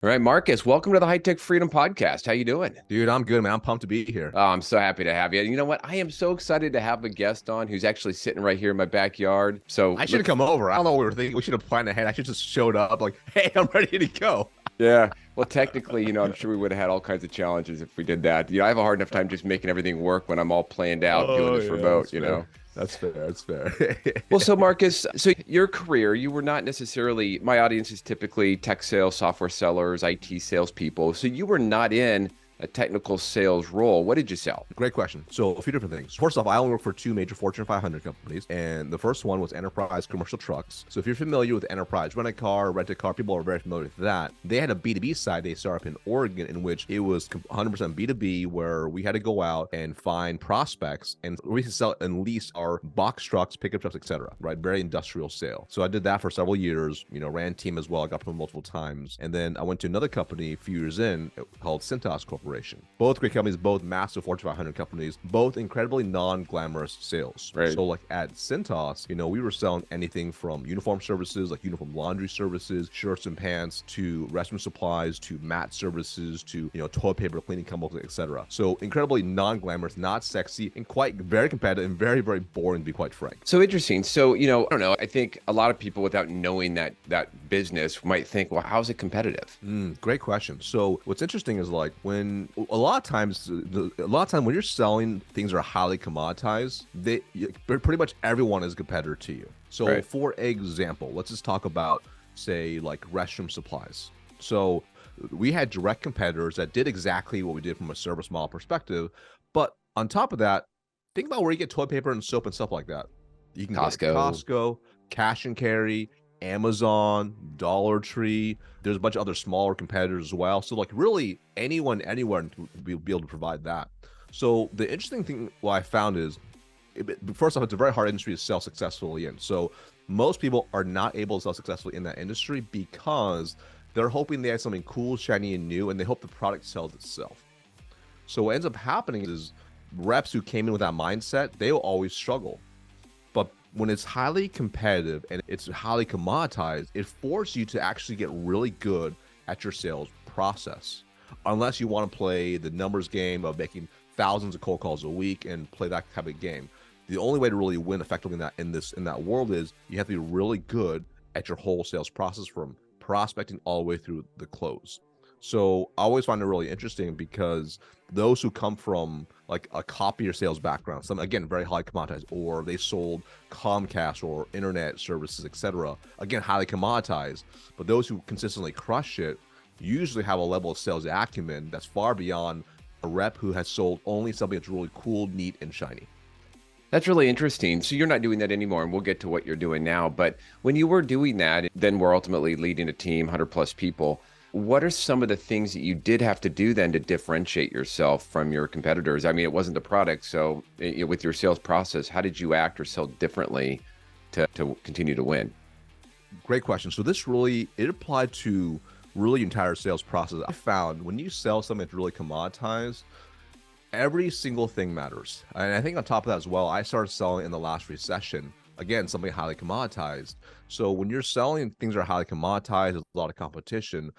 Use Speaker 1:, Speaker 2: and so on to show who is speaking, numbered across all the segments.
Speaker 1: All right, Marcus, welcome to the High Tech Freedom Podcast. How you doing?
Speaker 2: Dude, I'm good, man. I'm pumped to be here.
Speaker 1: Oh, I'm so happy to have you. And you know what? I am so excited to have a guest on who's actually sitting right here in my backyard. So
Speaker 2: I should have
Speaker 1: let's,
Speaker 2: come over. I don't know what we were thinking. We should have planned ahead. I should just showed up like, hey, I'm ready to go.
Speaker 1: yeah. Well, technically, I'm sure we would have had all kinds of challenges if we did that. I have a hard enough time just making everything work when I'm all planned out doing
Speaker 2: Oh,
Speaker 1: this
Speaker 2: yeah,
Speaker 1: remote,
Speaker 2: that's fair. That's fair. That's fair.
Speaker 1: Well, so Marcus, so your career, you were not necessarily, my audience is typically tech sales, software sellers, IT salespeople. So you were not in a technical sales role. What did you sell?
Speaker 2: Great question. So a few different things. First off, I only work for two major Fortune 500 companies, and the first one was enterprise commercial trucks. So if you're familiar with enterprise rent a car, people are very familiar with that. They had a B2B side they started up in Oregon in which it was 100% B2B, where we had to go out and find prospects and we could sell and lease our box trucks, pickup trucks, etc. Right? Very industrial sale. So I did that for several years, ran team as well. I got promoted multiple times. And then I went to another company a few years in called Cintas Corporation. Both great companies, both massive Fortune 500 companies, both incredibly non-glamorous sales.
Speaker 1: Right.
Speaker 2: So like at Cintas, we were selling anything from uniform services, like uniform laundry services, shirts and pants, to restroom supplies, to mat services, to, toilet paper, cleaning chemicals, etc. So incredibly non-glamorous, not sexy, and quite very competitive and very, very boring, to be quite frank.
Speaker 1: So interesting. So, I don't know. I think a lot of people without knowing that business might think, well, how's it competitive?
Speaker 2: Great question. So what's interesting is like when a lot of times when you're selling things that are highly commoditized, pretty much everyone is a competitor to you. So
Speaker 1: Right.
Speaker 2: For example, let's just talk about, say, like restroom supplies. So we had direct competitors that did exactly what we did from a service model perspective. But on top of that, think about where you get toilet paper and soap and stuff like that. You can get Costco, cash and carry, Amazon, Dollar Tree. There's a bunch of other smaller competitors as well. So like really anyone, anywhere would be able to provide that. So the interesting thing what I found is, first off, it's a very hard industry to sell successfully in. So most people are not able to sell successfully in that industry because they're hoping they have something cool, shiny, and new, and they hope the product sells itself. So what ends up happening is reps who came in with that mindset, they will always struggle. But when it's highly competitive and it's highly commoditized, it forces you to actually get really good at your sales process. Unless you want to play the numbers game of making thousands of cold calls a week and play that type of game. The only way to really win effectively in that world is you have to be really good at your whole sales process, from prospecting all the way through the close. So I always find it really interesting because those who come from like a copier sales background, some again very highly commoditized, or they sold Comcast or internet services, etc. Again, highly commoditized. But those who consistently crush it usually have a level of sales acumen that's far beyond a rep who has sold only something that's really cool, neat, and shiny.
Speaker 1: That's really interesting. So you're not doing that anymore, and we'll get to what you're doing now. But when you were doing that, then we're ultimately leading a team, 100 plus people. What are some of the things that you did have to do then to differentiate yourself from your competitors? I mean, it wasn't the product. So with your sales process, how did you act or sell differently to continue to win?
Speaker 2: Great question. So it applied to really entire sales process. I found when you sell something that's really commoditized, every single thing matters. And I think on top of that as well, I started selling in the last recession. Again, something highly commoditized. So when you're selling things that are highly commoditized, there's a lot of competition.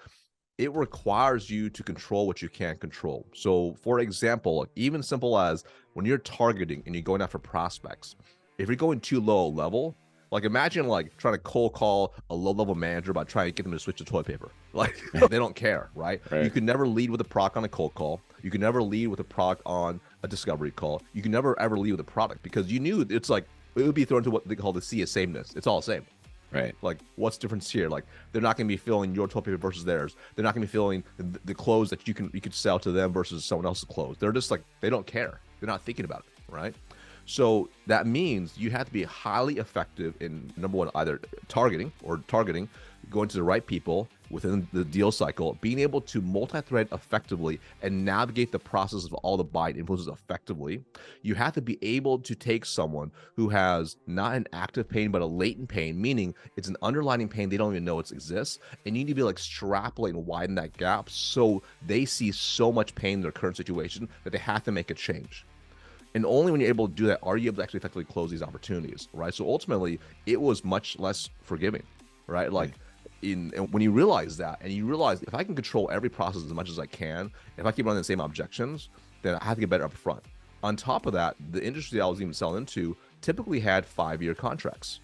Speaker 2: It requires you to control what you can't control. So for example, even simple as when you're targeting and you're going after prospects, if you're going too low level, like imagine like trying to cold call a low level manager by trying to get them to switch to toilet paper. Like they don't care, right? You can never lead with a product on a cold call. You can never lead with a product on a discovery call. You can never ever lead with a product because you knew it's like it would be thrown to what they call the sea of sameness. It's all the same.
Speaker 1: Right.
Speaker 2: Like, what's the difference here? Like, they're not going to be filling your toilet paper versus theirs. They're not going to be filling the clothes that you could sell to them versus someone else's clothes. They're just like, they don't care. They're not thinking about it, right? So that means you have to be highly effective in, number one, either targeting, going to the right people within the deal cycle, being able to multi-thread effectively and navigate the process of all the buying influences effectively. You have to be able to take someone who has not an active pain, but a latent pain, meaning it's an underlying pain they don't even know it exists. And you need to be like extrapolate and widen that gap so they see so much pain in their current situation that they have to make a change. And only when you're able to do that are you able to actually effectively close these opportunities, right? So ultimately, it was much less forgiving, right? Like And when you realize that, and you realize if I can control every process as much as I can, if I keep running the same objections, then I have to get better up front. On top of that, the industry I was even selling into typically had 5-year contracts.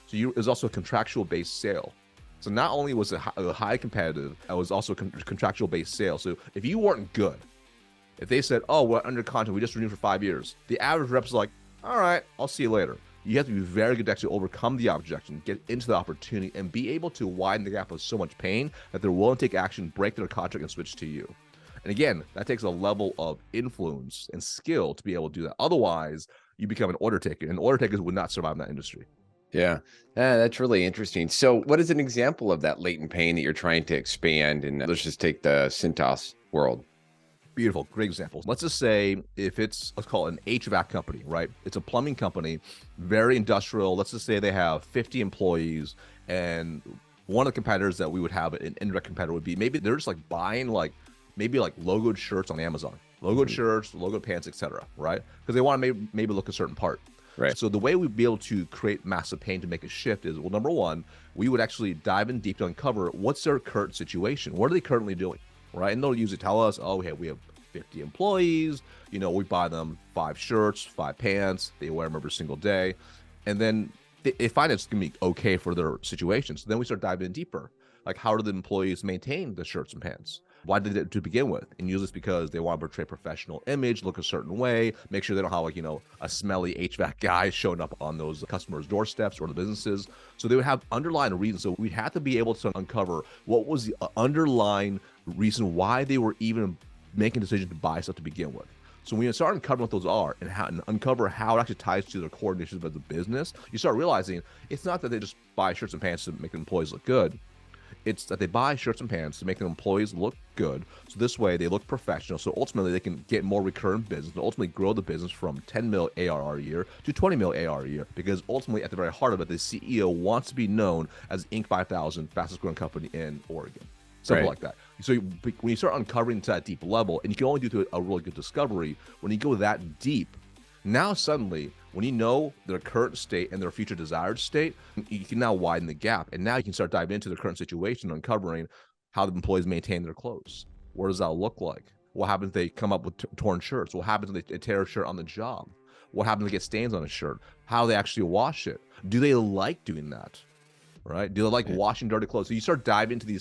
Speaker 2: So it was also a contractual based sale. So not only was it high competitive, it was also contractual based sale. So if you weren't good, if they said, oh, we're under contract, we just renewed for 5 years, the average rep's like, all right, I'll see you later. You have to be very good to actually overcome the objection, get into the opportunity, and be able to widen the gap with so much pain that they're willing to take action, break their contract, and switch to you. And again, that takes a level of influence and skill to be able to do that. Otherwise, you become an order taker, and order takers would not survive in that industry.
Speaker 1: Yeah, that's really interesting. So what is an example of that latent pain that you're trying to expand? And let's just take the Cintas world.
Speaker 2: Beautiful, great example. Let's just say if it's, let's call it an HVAC company, right? It's a plumbing company, very industrial. Let's just say they have 50 employees, and one of the competitors that we would have, an indirect competitor, would be maybe they're just like buying maybe logoed shirts on Amazon, logoed shirts, logoed pants, etc., right? Because they want to maybe look a certain part.
Speaker 1: Right.
Speaker 2: So the way we'd be able to create massive pain to make a shift is, well, number one, we would actually dive in deep to uncover what's their current situation. What are they currently doing, right? And they'll usually tell us, oh, hey, we have 50 employees. We buy them 5 shirts, 5 pants. They wear them every single day. And then they find it's going to be okay for their situation. So then we start diving in deeper. Like, how do the employees maintain the shirts and pants? Why did it to begin with? And usually it's because they want to portray professional image, look a certain way, make sure they don't have a smelly HVAC guy showing up on those customers' doorsteps or the businesses. So they would have underlying reasons. So we had to be able to uncover what was the underlying reason why they were even making a decision to buy stuff to begin with. So when you start uncovering what those are and uncover how it actually ties to their core initiatives of the business, you start realizing it's not that they just buy shirts and pants to make the employees look good. It's that they buy shirts and pants to make their employees look good. So this way they look professional. So ultimately they can get more recurrent business and ultimately grow the business from 10 mil ARR a year to 20 mil ARR a year. Because ultimately at the very heart of it, the CEO wants to be known as Inc. 5000 fastest growing company in Oregon. Something like that. So when you start uncovering to that deep level, and you can only do to a really good discovery, when you go that deep, now suddenly, when you know their current state and their future desired state, you can now widen the gap. And now you can start diving into their current situation, uncovering how the employees maintain their clothes. What does that look like? What happens if they come up with torn shirts? What happens if they tear a shirt on the job? What happens if they get stains on a shirt? How do they actually wash it? Do they like doing that? Right? Do they like washing dirty clothes? So you start diving into the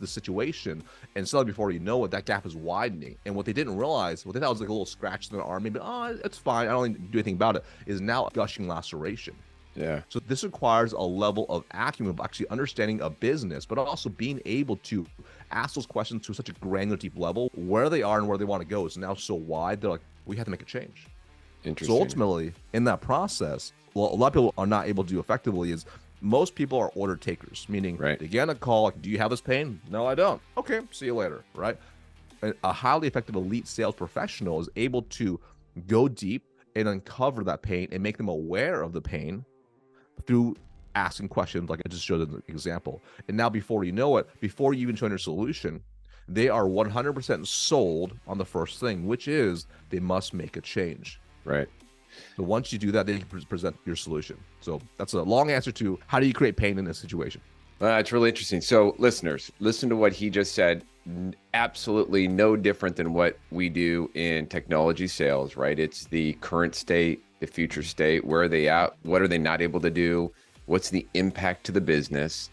Speaker 2: situation, and suddenly before you know it, that gap is widening. And what they didn't realize, what they thought was like a little scratch in their arm, maybe, oh, it's fine, I don't need to do anything about it, is now a gushing laceration.
Speaker 1: Yeah.
Speaker 2: So this requires a level of acumen of actually understanding a business, but also being able to ask those questions to such a granular, deep level. Where they are and where they want to go is now so wide, they're like, we have to make a change.
Speaker 1: Interesting.
Speaker 2: So ultimately, in that process, what a lot of people are not able to do effectively is most people are order takers, meaning they get on a call, like, do you have this pain? No, I don't. Okay, see you later, right? A highly effective elite sales professional is able to go deep and uncover that pain and make them aware of the pain through asking questions, like I just showed an example. And now before you know it, before you even show your solution, they are 100% sold on the first thing, which is they must make a change.
Speaker 1: Right.
Speaker 2: So once you do that, then you can present your solution. So that's a long answer to how do you create pain in this situation?
Speaker 1: It's really interesting. So listeners, listen to what he just said. Absolutely no different than what we do in technology sales, right? It's the current state, the future state, where are they at? What are they not able to do? What's the impact to the business?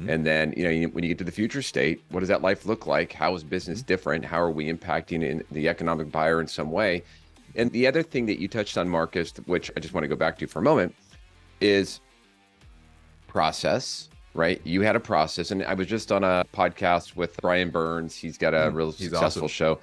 Speaker 1: And then, when you get to the future state, what does that life look like? How is business different? How are we impacting in the economic buyer in some way? And the other thing that you touched on, Marcus, which I just want to go back to for a moment, is process, right? You had a process. And I was just on a podcast with Brian Burns. He's got a real successful show.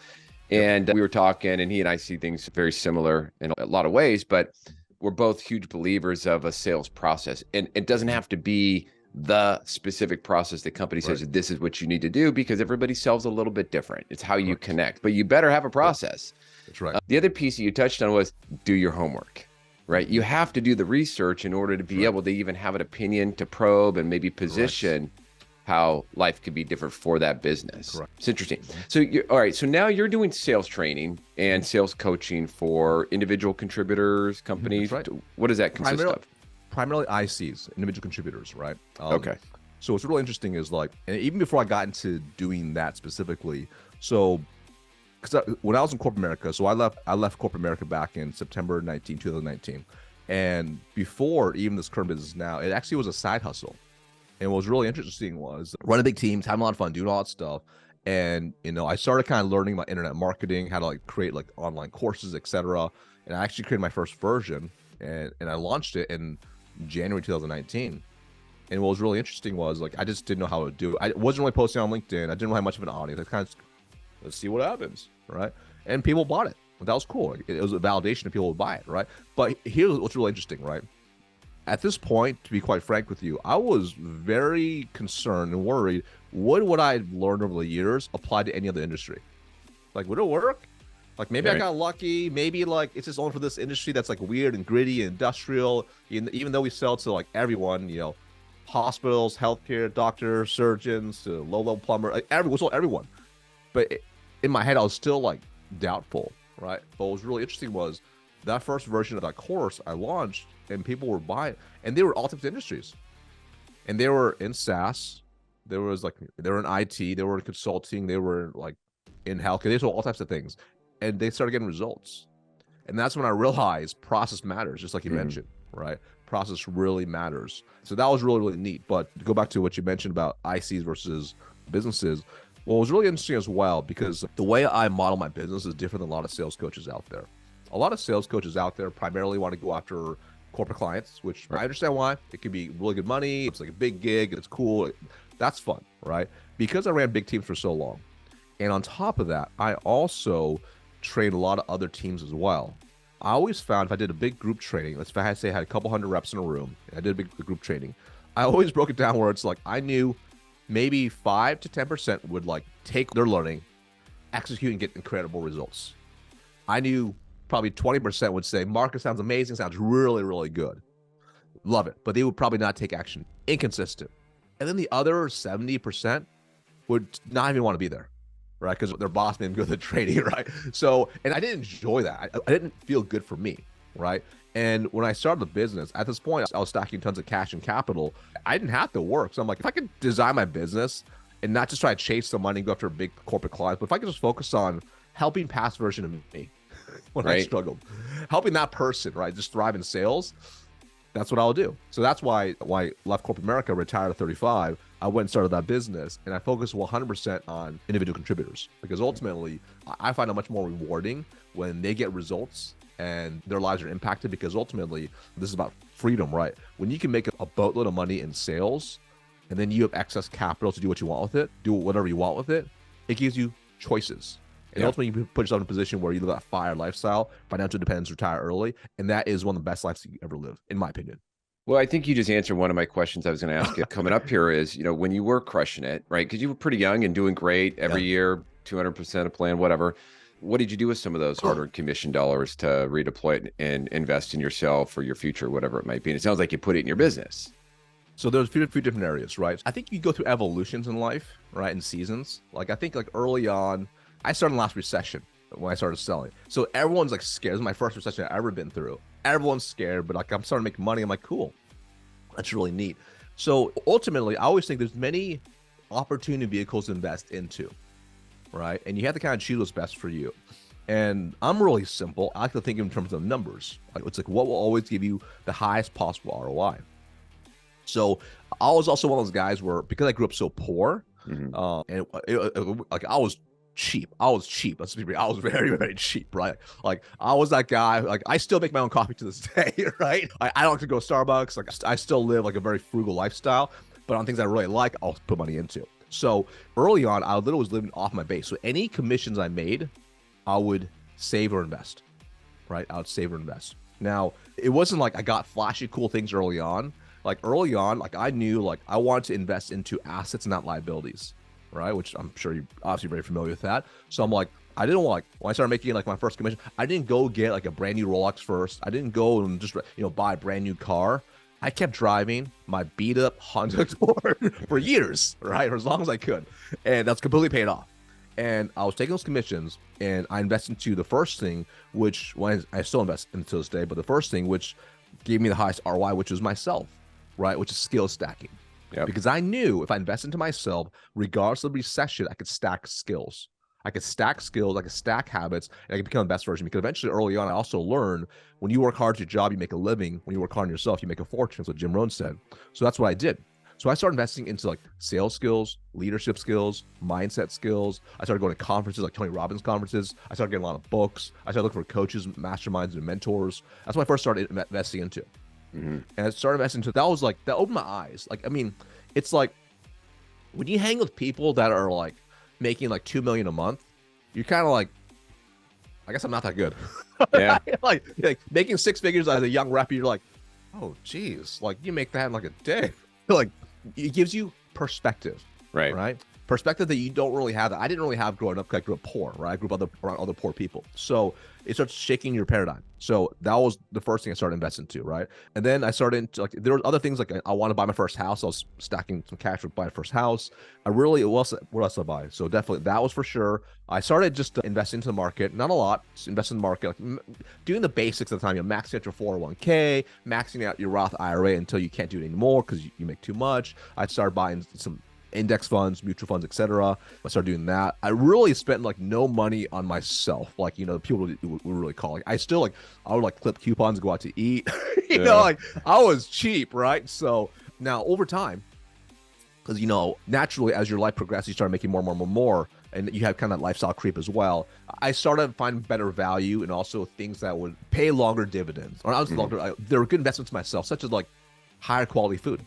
Speaker 1: And we were talking, and he and I see things very similar in a lot of ways, but we're both huge believers of a sales process. And it doesn't have to be the specific process the company says this is what you need to do, because everybody sells a little bit different. It's how you connect, but you better have a process.
Speaker 2: That's right.
Speaker 1: The other piece that you touched on was do your homework, right? You have to do the research in order to be able to even have an opinion, to probe and maybe position how life could be different for that business.
Speaker 2: Correct.
Speaker 1: It's interesting. So all right. So now you're doing sales training and sales coaching for individual contributors, companies. What does that consist of?
Speaker 2: Primarily ICs, individual contributors, right?
Speaker 1: Okay.
Speaker 2: So what's really interesting is like, and even before I got into doing that specifically, so because when I was in corporate America, so I left corporate America back in September 2019. And before even this current business now, it actually was a side hustle. And what was really interesting was running big teams, having a lot of fun, doing all that stuff. And, I started kind of learning about internet marketing, how to like create like online courses, etc. And I actually created my first version and I launched it in January 2019. And what was really interesting was like, I just didn't know how to do it. I wasn't really posting on LinkedIn. I didn't really have much of an audience. I kind of, let's see what happens, right? And people bought it. That was cool. It was a validation that people would buy it, right? But here's what's really interesting, right? At this point, to be quite frank with you, I was very concerned and worried. What I learned over the years apply to any other industry? Like, would it work? Like, maybe I got lucky. Maybe like it's just only for this industry that's like weird and gritty and industrial. Even though we sell to like everyone, hospitals, healthcare, doctors, surgeons, to low-level plumber, like everyone. But in my head, I was still like doubtful, right? But what was really interesting was that first version of that course I launched, and people were buying, and they were all types of industries, and they were in SaaS, they were in IT, they were in consulting, they were like in healthcare, they were all types of things, and they started getting results. And that's when I realized process matters, just like you mentioned, right? Process really matters. So that was really, really neat. But to go back to what you mentioned about ICs versus businesses, well, it was really interesting as well, because the way I model my business is different than a lot of sales coaches out there. A lot of sales coaches out there primarily want to go after corporate clients, which I understand why. It could be really good money. It's like a big gig. It's cool. That's fun, right? Because I ran big teams for so long. And on top of that, I also trained a lot of other teams as well. I always found if I did a big group training, let's say I had a couple hundred reps in a room, and I did a big group training, I always broke it down where it's like I knew maybe 5 to 10% would like take their learning, execute, and get incredible results. I knew probably 20% would say, Marcus, sounds amazing, sounds really, really good. Love it. But they would probably not take action. Inconsistent. And then the other 70% would not even want to be there, right? Because their boss made them go to the training, right? So, and I didn't enjoy that. I didn't feel good for me, right? And when I started the business, at this point, I was stacking tons of cash and capital. I didn't have to work. So I'm like, if I could design my business and not just try to chase the money and go after big corporate clients, but if I could just focus on helping past version of me, when I struggled, helping that person, right, just thrive in sales, that's what I'll do. So that's why I left corporate America, retired at 35, I went and started that business, and I focused 100% on individual contributors, because ultimately I find it much more rewarding when they get results and their lives are impacted, because ultimately this is about freedom, right? When you can make a boatload of money in sales and then you have excess capital to do what you want with it, do whatever you want with it, it gives you choices. And ultimately, you put yourself in a position where you live that FIRE lifestyle, financial independence, retire early. And that is one of the best lives you ever live, in my opinion.
Speaker 1: Well, I think you just answered one of my questions I was going to ask you coming up here is, when you were crushing it, right? Because you were pretty young and doing great every year, 200% of plan, whatever. What did you do with some of those hard-earned commission dollars to redeploy it and invest in yourself or your future, whatever it might be? And it sounds like you put it in your business.
Speaker 2: So there's a few different areas, right? I think you go through evolutions in life, right? In seasons. Like I think like early on, I started in the last recession when I started selling. So everyone's like scared. This is my first recession I've ever been through. Everyone's scared, but like I'm starting to make money. I'm like, cool. That's really neat. So ultimately, I always think there's many opportunity vehicles to invest into, right? And you have to kind of choose what's best for you. And I'm really simple. I like to think in terms of numbers. It's like what will always give you the highest possible ROI. So I was also one of those guys where, because I grew up so poor, like I was cheap. Let's be real. I was very, very cheap, right? Like I was that guy. Like I still make my own coffee to this day, right? I don't like to go to Starbucks. Like I still live like a very frugal lifestyle, but on things I really like, I'll put money into. So early on, I literally was living off my base. So any commissions I made, I would save or invest, right? I would save or invest. Now, it wasn't like I got flashy, cool things early on. Like early on, like I knew like I wanted to invest into assets, not liabilities, right? Which I'm sure you're obviously very familiar with that. So I'm like, I didn't like, when I started making like my first commission, I didn't go get like a brand new Rolex first. I didn't go and just, buy a brand new car. I kept driving my beat up Honda Accord for years, right? For as long as I could. And that's completely paid off. And I was taking those commissions and I invested into the first thing, which I still invest until this day, but the first thing which gave me the highest ROI, which was myself, right? Which is skill stacking.
Speaker 1: Yep.
Speaker 2: because I knew if I invest into myself, regardless of the recession, I could stack skills. I could stack skills, I could stack habits, and I could become the best version. Because eventually, early on, I also learned when you work hard at your job, you make a living. When you work hard on yourself, you make a fortune. That's what Jim Rohn said. So that's what I did. So I started investing into like sales skills, leadership skills, mindset skills. I started going to conferences like Tony Robbins conferences. I started getting a lot of books. I started looking for coaches, masterminds, and mentors. That's what I first started investing into. And I started investing into that. Was like, that opened my eyes. Like, I mean, it's like when you hang with people that are like making like 2 million a month, you're kind of like, I guess I'm not that good.
Speaker 1: Yeah.
Speaker 2: like making 6 figures as a young rep, you're like, oh geez, like you make that in like a day. Like, it gives you perspective, right? Perspective that you don't really have. That I didn't really have growing up. I grew up poor, right? I grew up around other poor people. So it starts shaking your paradigm. So that was the first thing I started investing to, right? And then I started into like, there were other things like I want to buy my first house. I was stacking some cash to buy my first house. What else did I buy? So definitely that was for sure. I started just to invest into the market, not a lot, just invest in the market, like doing the basics at the time, maxing out your 401k, maxing out your Roth IRA until you can't do it anymore because you make too much. I started buying some index funds, mutual funds, etc. I started doing that. I really spent like no money on myself. Like, people would really call. Like, I would like clip coupons and go out to eat. Like I was cheap, right? So now over time, because naturally as your life progresses, you start making more, and you have kind of that lifestyle creep as well. I started finding better value and also things that would pay longer dividends. Or there were good investments to myself, such as like higher quality food,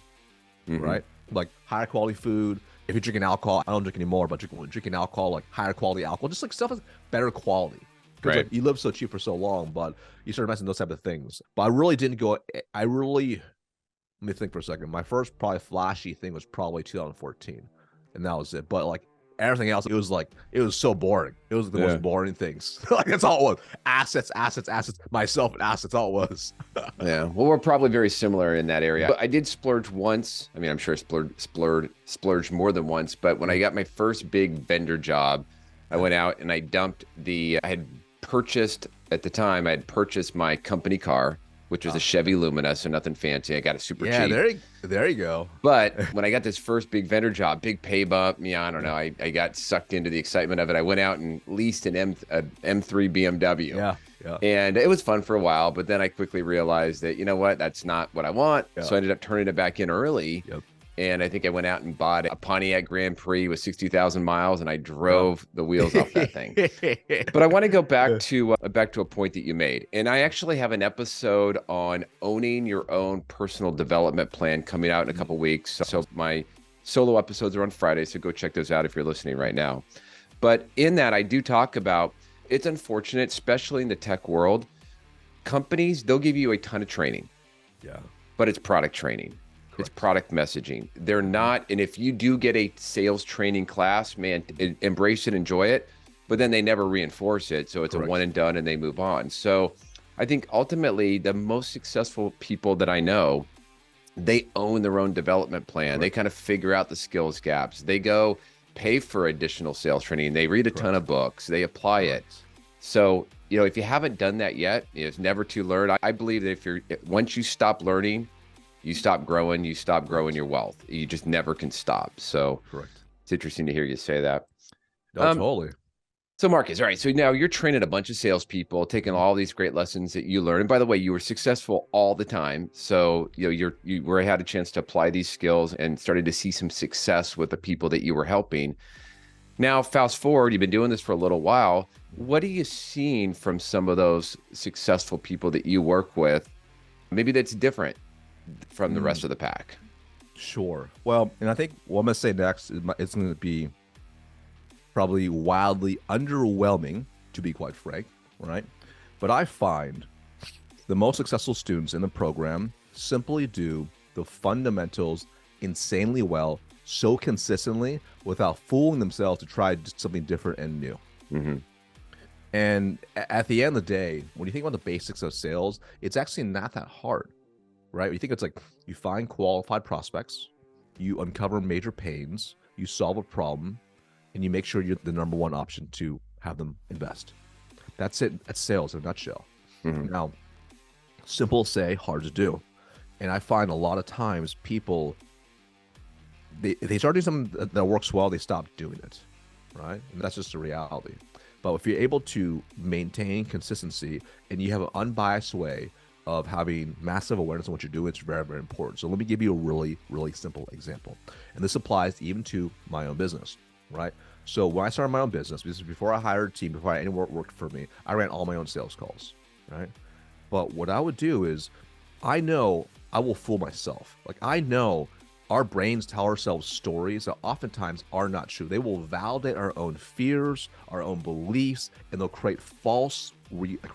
Speaker 2: right? Like higher quality food. If you're drinking alcohol, I don't drink anymore, but drinking alcohol, like higher quality alcohol, just like stuff is better quality. Because like, you live so cheap for so long, but you start investing in those type of things. But let me think for a second. My first probably flashy thing was probably 2014, and that was it. But like everything else, it was so boring. It was the most boring things. Like that's all it was. Assets, myself and assets, all it was.
Speaker 1: Yeah. Well, we're probably very similar in that area. But I did splurge once. I mean, I'm sure I splurged more than once. But when I got my first big vendor job, I went out and I had purchased my company car, which was a Chevy Lumina, so nothing fancy. I got it super cheap.
Speaker 2: Yeah, there you go.
Speaker 1: But when I got this first big vendor job, big pay bump, I don't know. I got sucked into the excitement of it. I went out and leased an M3 BMW.
Speaker 2: Yeah.
Speaker 1: And it was fun for a while, but then I quickly realized that, you know what, that's not what I want. Yeah. So I ended up turning it back in early. Yep. And I think I went out and bought a Pontiac Grand Prix with 60,000 miles, and I drove the wheels off that thing. But I want to go back to a point that you made. And I actually have an episode on owning your own personal development plan coming out in a couple weeks. So my solo episodes are on Friday, so go check those out if you're listening right now. But in that, I do talk about, it's unfortunate, especially in the tech world, companies, they'll give you a ton of training.
Speaker 2: Yeah.
Speaker 1: But it's product training. It's product messaging. They're not, and if you do get a sales training class, man, embrace it, enjoy it, but then they never reinforce it. So it's a one and done and they move on. So I think ultimately the most successful people that I know, they own their own development plan. They kind of figure out the skills gaps. They go pay for additional sales training. They read a ton of books. They apply it. So, if you haven't done that yet, it's never too late. I believe that once you stop learning, you stop growing, your wealth. You just never can stop. So it's interesting to hear you say that.
Speaker 2: No, totally.
Speaker 1: So Marcus, all right. So now you're training a bunch of salespeople, taking all these great lessons that you learned. And by the way, you were successful all the time. So, you had a chance to apply these skills and started to see some success with the people that you were helping. Now, fast forward, you've been doing this for a little while. What are you seeing from some of those successful people that you work with? Maybe that's different from the rest of the pack.
Speaker 2: Sure. Well, and I think what I'm going to say next is going to be probably wildly underwhelming, to be quite frank, right? But I find the most successful students in the program simply do the fundamentals insanely well, so consistently, without fooling themselves to try something different and new. Mm-hmm. And at the end of the day, when you think about the basics of sales, it's actually not that hard. Right? You think it's like you find qualified prospects, you uncover major pains, you solve a problem, and you make sure you're the number one option to have them invest. That's it. That's sales in a nutshell. Mm-hmm. Now, simple to say, hard to do. And I find a lot of times people if they start doing something that works well, they stop doing it, right? And that's just the reality. But if you're able to maintain consistency and you have an unbiased way of having massive awareness on what you're doing, it's very, very important. So let me give you a really, really simple example. And this applies even to my own business, right? So when I started my own business, this is before I hired a team, before anyone worked for me, I ran all my own sales calls, right? But what I would do is, I know I will fool myself. Like, I know our brains tell ourselves stories that oftentimes are not true. They will validate our own fears, our own beliefs, and they'll create false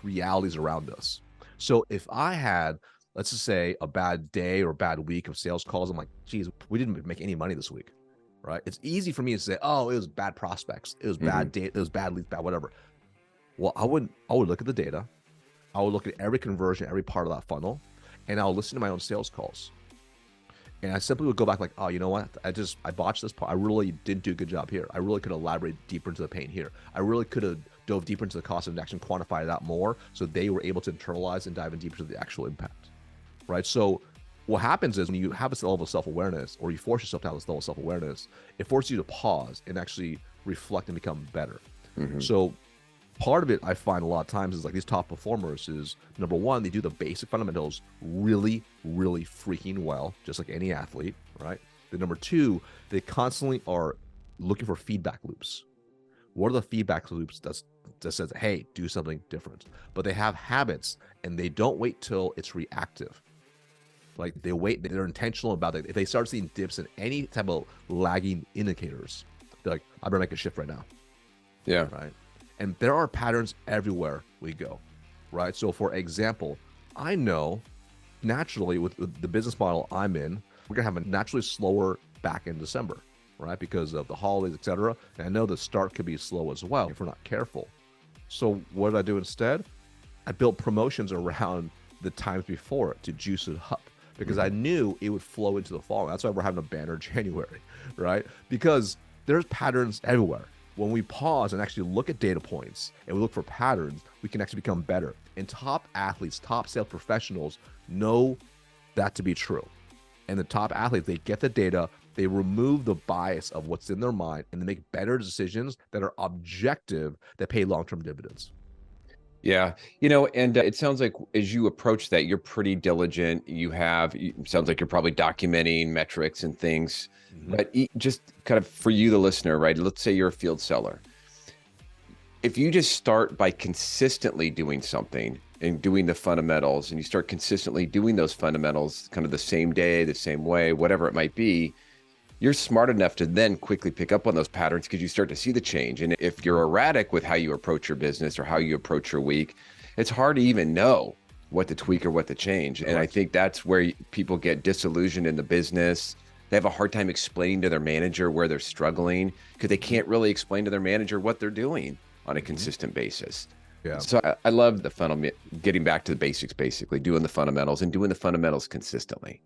Speaker 2: realities around us. So if I had, let's just say, a bad day or a bad week of sales calls, I'm like, geez, we didn't make any money this week, right? It's easy for me to say, oh, it was bad prospects, it was bad data, it was bad leads, bad whatever. Well, I would look at the data, I would look at every conversion, every part of that funnel, and I'll listen to my own sales calls. And I simply would go back like, oh, you know what? I botched this part. I really didn't do a good job here. I really could elaborate deeper into the pain here. I really could have dove deeper into the cost of action, quantify that more, so they were able to internalize and dive in deeper to the actual impact, right? So what happens is when you have this level of self-awareness, or you force yourself to have this level of self-awareness, it forces you to pause and actually reflect and become better. So part of it, I find a lot of times, is like these top performers is, number one, they do the basic fundamentals really, really freaking well, just like any athlete, right? Then number two, they constantly are looking for feedback loops. What are the feedback loops that says, hey, do something different? But they have habits and they don't wait till it's reactive. Like they wait, they're intentional about it. If they start seeing dips in any type of lagging indicators, they're like, I better make a shift right now.
Speaker 1: Yeah.
Speaker 2: Right. And there are patterns everywhere we go, right? So for example, I know naturally with the business model I'm in, we're gonna have a naturally slower back in December, right? Because of the holidays, etc. And I know the start could be slow as well if we're not careful. So what did I do instead? I built promotions around the times before it to juice it up, because I knew it would flow into the fall. That's why we're having a banner January, right? Because there's patterns everywhere. When we pause and actually look at data points and we look for patterns, we can actually become better. And top athletes, top sales professionals know that to be true. And the top athletes, they get the data, they remove the bias of what's in their mind, and they make better decisions that are objective, that pay long-term dividends.
Speaker 1: Yeah. And it sounds like as you approach that, you're pretty diligent. Sounds like you're probably documenting metrics and things, but just kind of for you, the listener, right? Let's say you're a field seller. If you just start by consistently doing something and doing the fundamentals, and you start consistently doing those fundamentals kind of the same day, the same way, whatever it might be, you're smart enough to then quickly pick up on those patterns because you start to see the change. And if you're erratic with how you approach your business or how you approach your week, it's hard to even know what to tweak or what to change. And I think that's where people get disillusioned in the business. They have a hard time explaining to their manager where they're struggling because they can't really explain to their manager what they're doing on a consistent basis. Yeah. So I love the funnel, getting back to the basics, basically doing the fundamentals and doing the fundamentals consistently.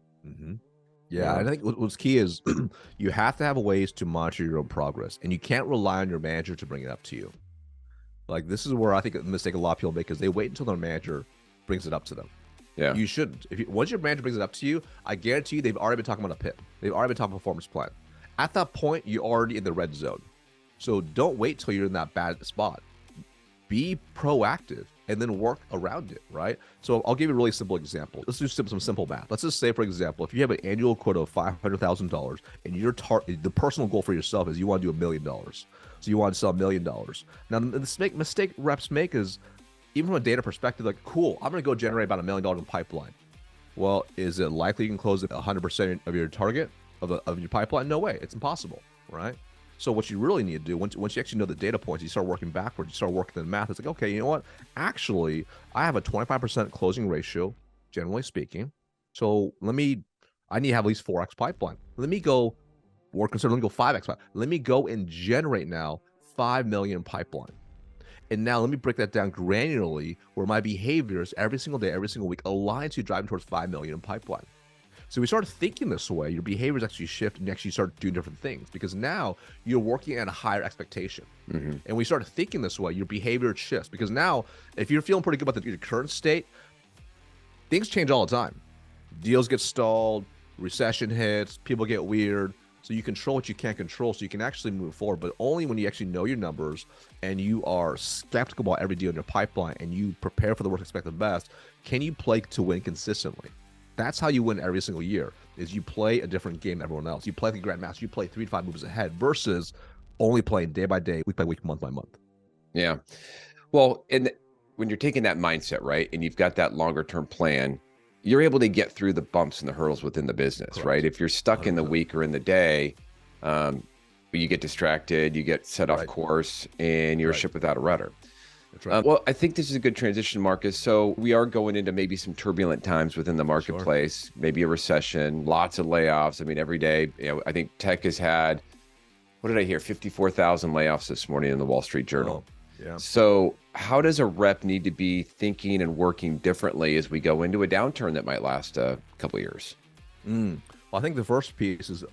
Speaker 2: Yeah, and I think what's key is you have to have ways to monitor your own progress, and you can't rely on your manager to bring it up to you. Like, this is where I think a mistake a lot of people make, is they wait until their manager brings it up to them. Yeah, you shouldn't. Once your manager brings it up to you, I guarantee you they've already been talking about a PIP. They've already been talking performance plan. At that point, you're already in the red zone. So don't wait till you're in that bad spot. Be proactive and then work around it, right? So I'll give you a really simple example. Let's do some simple math. Let's just say, for example, if you have an annual quota of $500,000 and the personal goal for yourself is you want to do $1 million. So you want to sell $1 million. Now, the mistake reps make is, even from a data perspective, like, cool, I'm going to go generate about $1 million in pipeline. Well, is it likely you can close 100% of your target of your pipeline? No way. It's impossible, right? So what you really need to do, once you actually know the data points, you start working backwards, you start working the math. It's like, okay, you know what? Actually, I have a 25% closing ratio, generally speaking. So I need to have at least 4x pipeline. Let me go work, let me go 5x pipeline. Let me go and generate now 5 million pipeline. And now let me break that down granularly, where my behaviors every single day, every single week align to driving towards 5 million in pipeline. So we start thinking this way, your behaviors actually shift, and you actually start doing different things, because now you're working at a higher expectation. And we start thinking this way, your behavior shifts, because now if you're feeling pretty good about your current state, things change all the time. Deals get stalled, recession hits, people get weird, So you control what you can't control, so you can actually move forward, but only when you actually know your numbers and you are skeptical about every deal in your pipeline and you prepare for the worst, expect the best, can you play to win consistently. That's how you win every single year, is you play a different game than everyone else. You play the grandmaster, you play 3 to 5 moves ahead versus only playing day by day, week by week, month by month.
Speaker 1: Yeah. Well, and when you're taking that mindset, right, and you've got that longer term plan, you're able to get through the bumps and the hurdles within the business. Correct. Right? If you're stuck 100%. In the week or in the day, you get distracted, you get set off course, and you're a ship without a rudder.
Speaker 2: That's right.
Speaker 1: Well, I think this is a good transition, Marcus. So we are going into maybe some turbulent times within the marketplace, maybe a recession, lots of layoffs. I mean, every day, I think tech has had, what did I hear? 54,000 layoffs this morning in the Wall Street Journal.
Speaker 2: Yeah.
Speaker 1: So how does a rep need to be thinking and working differently as we go into a downturn that might last a couple of years?
Speaker 2: Well, I think the first piece is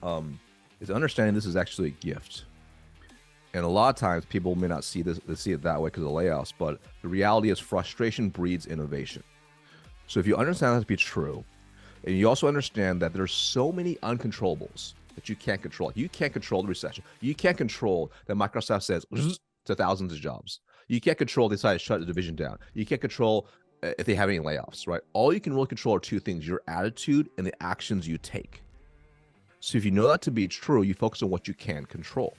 Speaker 2: understanding this is actually a gift. And a lot of times people may not see this, they see it that way because of the layoffs, but the reality is frustration breeds innovation. So if you understand that to be true, and you also understand that there's so many uncontrollables that you can't control. You can't control the recession. You can't control that Microsoft says to thousands of jobs. You can't control they decide to shut the division down. You can't control if they have any layoffs, right? All you can really control are two things: your attitude and the actions you take. So if you know that to be true, you focus on what you can control.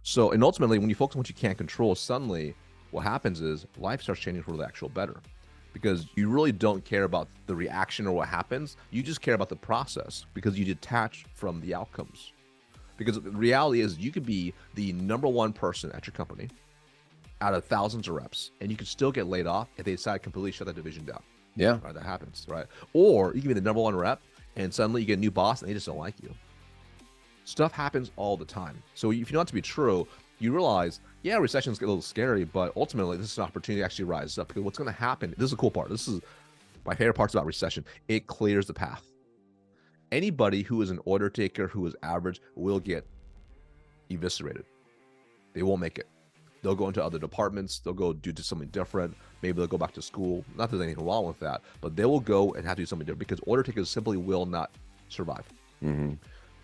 Speaker 2: So, and ultimately, when you focus on what you can't control, suddenly what happens is life starts changing for the actual better, because you really don't care about the reaction or what happens. You just care about the process because you detach from the outcomes. Because the reality is you could be the number one person at your company out of thousands of reps, and you could still get laid off if they decide to completely shut that division down.
Speaker 1: Yeah.
Speaker 2: Right, that happens, right? Or you can be the number one rep and suddenly you get a new boss and they just don't like you. Stuff happens all the time. So if you know it to be true, you realize, yeah, recessions get a little scary, but ultimately this is an opportunity to actually rise up, because what's going to happen, this is the cool part. This is my favorite parts about recession. It clears the path. Anybody who is an order taker, who is average, will get eviscerated. They won't make it. They'll go into other departments. They'll go do something different. Maybe they'll go back to school. Not that there's anything wrong with that, but they will go and have to do something different, because order takers simply will not survive.
Speaker 1: Mm-hmm.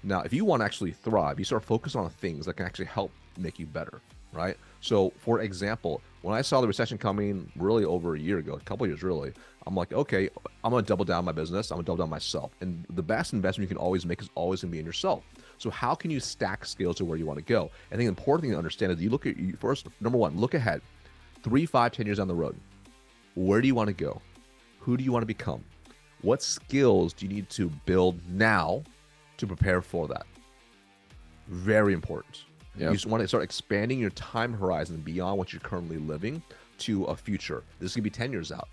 Speaker 2: Now, if you want to actually thrive, you start focusing on things that can actually help make you better, right? So, for example, when I saw the recession coming really over a year ago, a couple of years really, I'm like, okay, I'm going to double down my business. I'm going to double down myself. And the best investment you can always make is always going to be in yourself. So how can you stack skills to where you want to go? I think the important thing to understand is you look at, first, number one, look ahead, 3, 5, 10 years down the road. Where do you want to go? Who do you want to become? What skills do you need to build now to prepare for that? Very important. Yep. You just want to start expanding your time horizon beyond what you're currently living to a future. This could be 10 years out.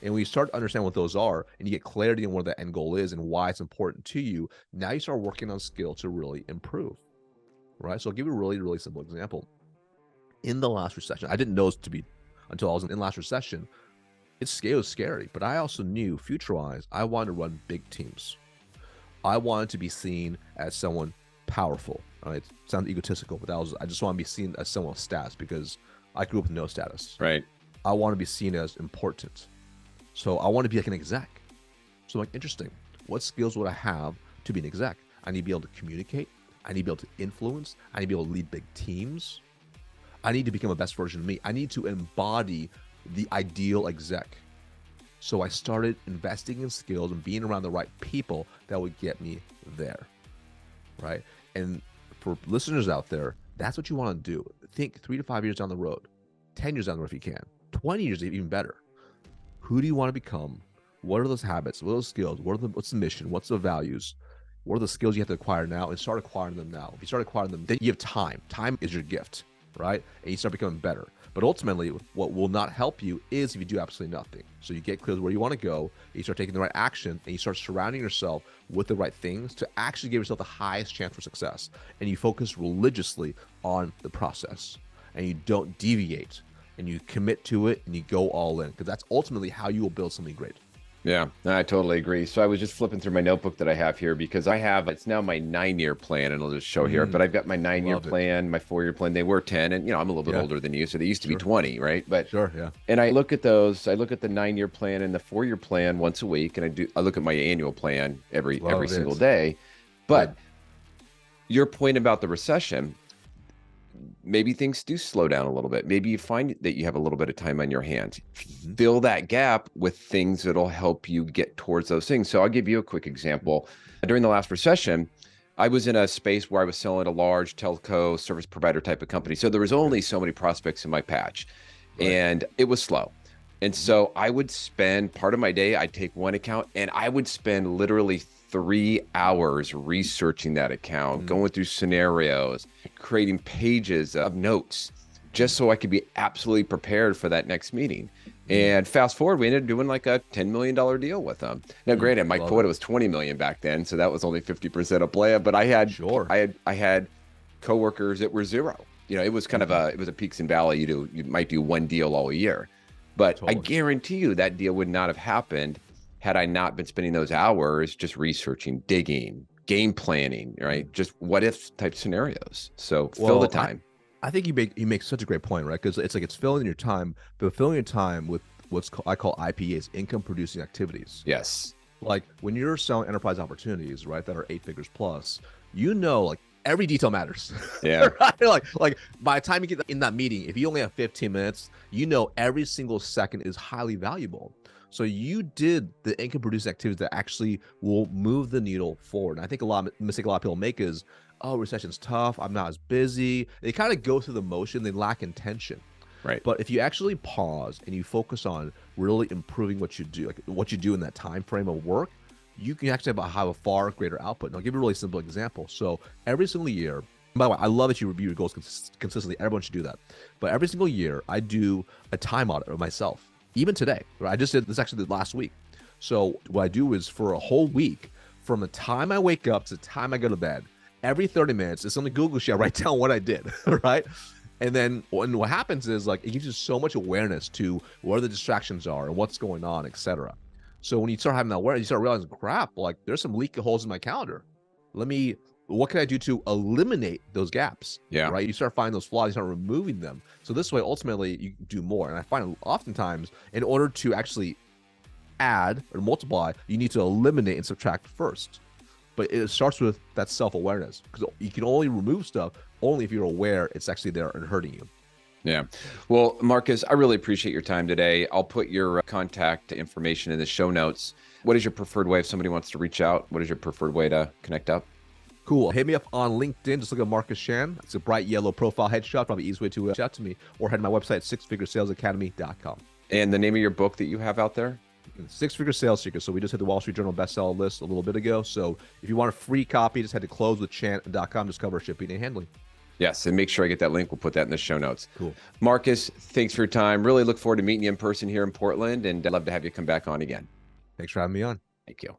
Speaker 2: And when you start to understand what those are, and you get clarity on what the end goal is and why it's important to you, now you start working on skill to really improve, right? So I'll give you a really, really simple example. In the last recession, I didn't know this to be until I was in the last recession. It was scary, but I also knew future-wise, I wanted to run big teams. I wanted to be seen as someone powerful. It sounds egotistical, but I just want to be seen as someone with status, because I grew up with no status.
Speaker 1: Right.
Speaker 2: I want to be seen as important. So I want to be like an exec. So I'm like, interesting. What skills would I have to be an exec? I need to be able to communicate. I need to be able to influence. I need to be able to lead big teams. I need to become a best version of me. I need to embody the ideal exec. So I started investing in skills and being around the right people that would get me there, right? And for listeners out there, that's what you want to do. Think 3 to 5 years down the road, 10 years down the road if you can, 20 years even better. Who do you want to become? What are those habits? What are those skills? What's the mission? What's the values? What are the skills you have to acquire now? And start acquiring them now. If you start acquiring them, then you have time. Time is your gift, right? And you start becoming better. But ultimately, what will not help you is if you do absolutely nothing. So you get clear where you want to go, you start taking the right action, and you start surrounding yourself with the right things to actually give yourself the highest chance for success. And you focus religiously on the process, and you don't deviate, and you commit to it, and you go all in, because that's ultimately how you will build something great.
Speaker 1: Yeah, I totally agree. So I was just flipping through my notebook that I have here, because it's now my 9-year plan, and I'll just show here, but I've got my 9-year plan, my 4-year plan. They were 10, and I'm a little bit older than you, so they used to be 20, right? But
Speaker 2: sure, yeah.
Speaker 1: And I look at those, I look at the 9-year plan and the 4-year plan once a week, and I look at my annual plan every single day. But your point about the recession, maybe things do slow down a little bit. Maybe you find that you have a little bit of time on your hands. Fill that gap with things that'll help you get towards those things. So I'll give you a quick example. During the last recession, I was in a space where I was selling a large telco service provider type of company. So there was only so many prospects in my patch, and it was slow. And so I would spend part of my day, I'd take one account and I would spend literally 3 hours researching that account, going through scenarios, creating pages of notes, just so I could be absolutely prepared for that next meeting. And fast forward, we ended up doing like a $10 million deal with them. Now, granted, my quota was 20 million back then, so that was only 50% of plan. But I had, I had coworkers that were zero. You know, it was kind of it was a peaks and valley. You might do one deal all year, but I guarantee you that deal would not have happened had I not been spending those hours just researching, digging, game planning, right? Just what if type scenarios. So fill the time.
Speaker 2: I think you make such a great point, right? Because it's filling your time, but filling your time with I call IPAs, income producing activities.
Speaker 1: Yes.
Speaker 2: Like when you're selling enterprise opportunities, right, that are 8 figures plus, you know, like every detail matters.
Speaker 1: Yeah.
Speaker 2: Right? Like by the time you get in that meeting, if you only have 15 minutes, you know every single second is highly valuable. So you did the income producing activities that actually will move the needle forward. And I think mistake a lot of people make is, oh, recession's tough, I'm not as busy. They kind of go through the motion, they lack intention.
Speaker 1: Right.
Speaker 2: But if you actually pause and you focus on really improving what you do, like what you do in that time frame of work, you can actually have a far greater output. And I'll give you a really simple example. So every single year, by the way, I love that you review your goals consistently. Everyone should do that. But every single year, I do a time audit of myself. Even today, right? I just did this actually last week. So what I do is for a whole week, from the time I wake up to the time I go to bed, every 30 minutes, it's on the Google sheet, I write down what I did, right? And then what happens is like, it gives you so much awareness to where the distractions are and what's going on, etc. So when you start having that awareness, you start realizing, crap, like there's some leaky holes in my calendar. What can I do to eliminate those gaps?
Speaker 1: Yeah.
Speaker 2: Right. You start finding those flaws, you start removing them. So this way, ultimately, you do more. And I find oftentimes, in order to actually add or multiply, you need to eliminate and subtract first. But it starts with that self-awareness, because you can only remove stuff only if you're aware it's actually there and hurting you.
Speaker 1: Yeah. Well, Marcus, I really appreciate your time today. I'll put your contact information in the show notes. What is your preferred way if somebody wants to reach out? What is your preferred way to connect up?
Speaker 2: Cool. Hit me up on LinkedIn. Just look at Marcus Shan. It's a bright yellow profile headshot. Probably the easiest way to reach out to me. Or head to my website, sixfiguresalesacademy.com.
Speaker 1: And the name of your book that you have out there?
Speaker 2: Six Figure Sales Secrets. So we just hit the Wall Street Journal bestseller list a little bit ago. So if you want a free copy, just head to closewithchan.com. Just cover shipping and handling.
Speaker 1: Yes, and make sure I get that link. We'll put that in the show notes.
Speaker 2: Cool.
Speaker 1: Marcus, thanks for your time. Really look forward to meeting you in person here in Portland, and I'd love to have you come back on again.
Speaker 2: Thanks for having me on.
Speaker 1: Thank you.